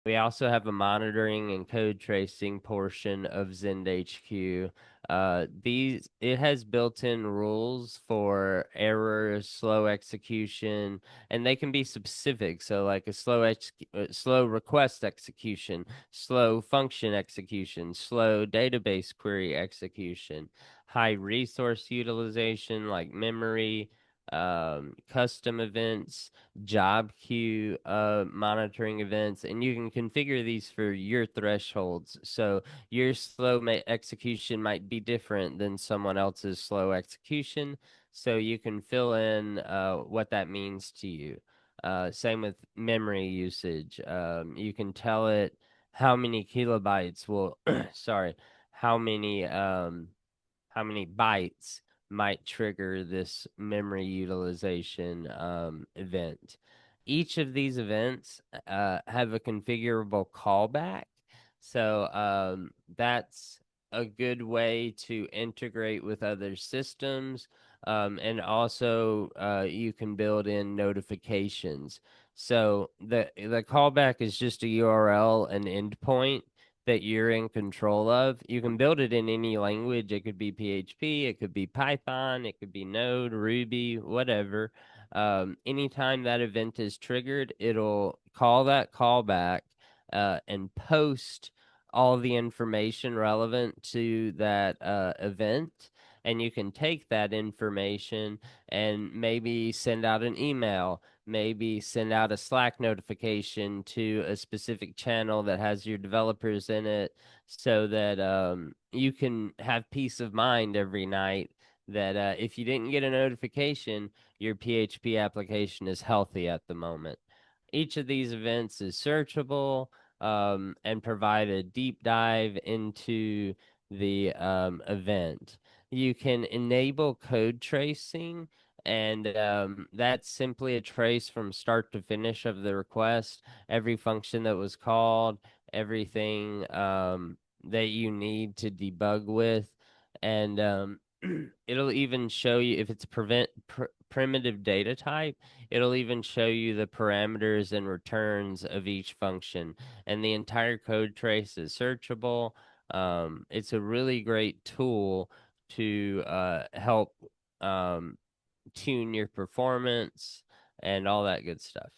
We also have a monitoring and code tracing portion of ZendHQ. It has built-in rules for errors, slow execution, and they can be specific. So, like a slow request execution, slow function execution, slow database query execution, high resource utilization, like memory, custom events, job queue monitoring events, and you can configure these for your thresholds. So your execution might be different than someone else's slow execution. So you can fill in what that means to you. Same with memory usage. You can tell it how many kilobytes will, sorry, how many um, how many bytes might trigger this memory utilization event. Each of these events have a configurable callback. So that's a good way to integrate with other systems. And also, you can build in notifications. So the callback is just a URL, an endpoint that you're in control of. You can build it in any language. It could be PHP, it could be Python, it could be Node, Ruby, whatever. Anytime that event is triggered, it'll call that callback and post all the information relevant to that event. And you can take that information and maybe send out an email, maybe send out a Slack notification to a specific channel that has your developers in it so that you can have peace of mind every night that if you didn't get a notification, your PHP application is healthy at the moment. Each of these events is searchable and provide a deep dive into the event. You can enable code tracing, and that's simply a trace from start to finish of the request, every function that was called, everything that you need to debug with, and it'll even show you if it's primitive data type, it'll even show you the parameters and returns of each function, and the entire code trace is searchable. It's a really great tool to help um, tune your performance and all that good stuff.